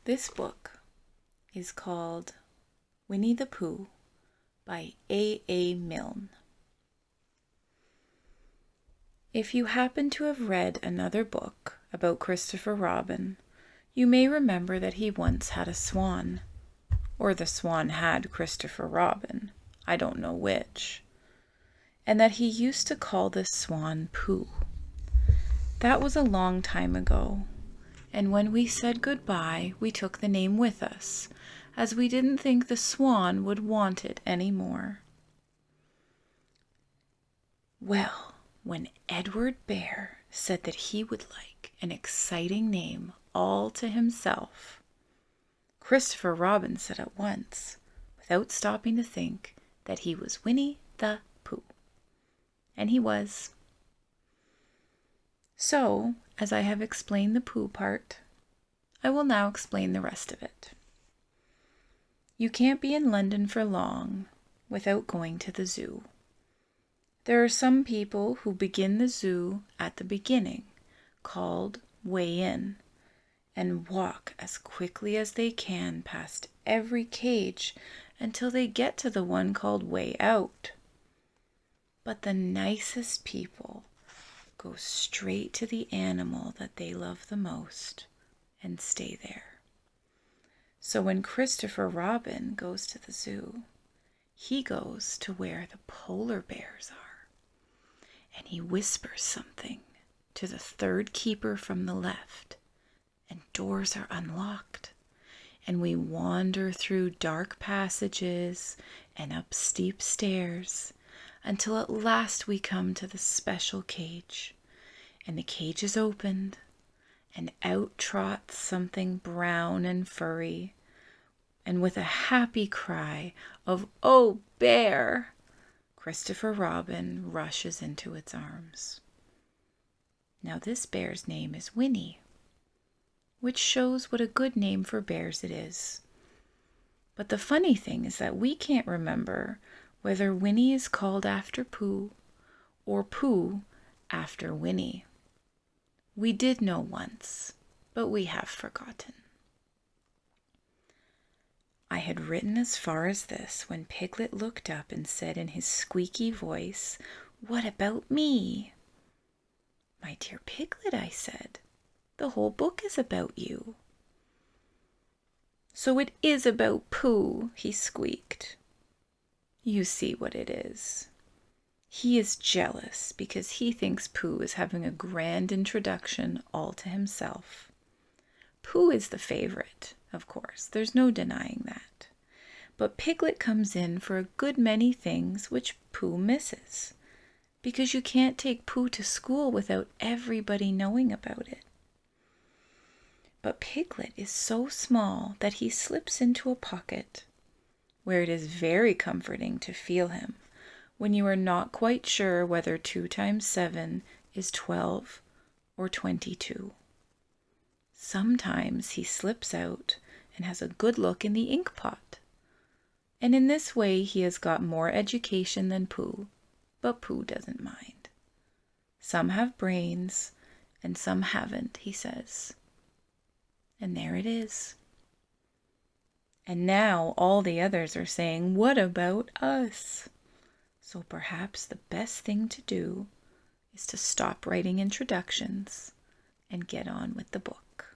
This book is called Winnie the Pooh by A. Milne. If you happen to have read another book about Christopher Robin, you may remember that he once had a swan, or the swan had Christopher Robin, I don't know which, and that he used to call this swan Pooh. That was a long time ago, and when we said goodbye, we took the name with us, as we didn't think the swan would want it any more. Well, when Edward Bear said that he would like an exciting name all to himself, Christopher Robin said at once, without stopping to think, that he was Winnie the Pooh. And he was. So, as I have explained the Pooh part, I will now explain the rest of it. You can't be in London for long without going to the zoo. There are some people who begin the zoo at the beginning, called Way In, and walk as quickly as they can past every cage until they get to the one called Way Out. But the nicest people go straight to the animal that they love the most and stay there. So when Christopher Robin goes to the zoo, he goes to where the polar bears are, and he whispers something to the third keeper from the left, and doors are unlocked, and we wander through dark passages and up steep stairs until at last we come to the special cage, and the cage is opened, and out trots something brown and furry, and with a happy cry of "Oh, bear!" Christopher Robin rushes into its arms. Now this bear's name is Winnie, which shows what a good name for bears it is. But the funny thing is that we can't remember whether Winnie is called after Pooh or Pooh after Winnie. We did know once, but we have forgotten. I had written as far as this when Piglet looked up and said in his squeaky voice, "What about me?" "My dear Piglet," I said, "the whole book is about you." "So it is about Pooh," he squeaked. You see what it is. He is jealous because he thinks Pooh is having a grand introduction all to himself. Pooh is the favorite, of course, there's no denying that. But Piglet comes in for a good many things which Pooh misses, because you can't take Pooh to school without everybody knowing about it. But Piglet is so small that he slips into a pocket, where it is very comforting to feel him when you are not quite sure whether 2 times 7 is 12 or 22. Sometimes he slips out and has a good look in the ink pot, and in this way he has got more education than Pooh, but Pooh doesn't mind. Some have brains and some haven't, he says. And there it is. And now all the others are saying, "What about us?" So perhaps the best thing to do is to stop writing introductions and get on with the book.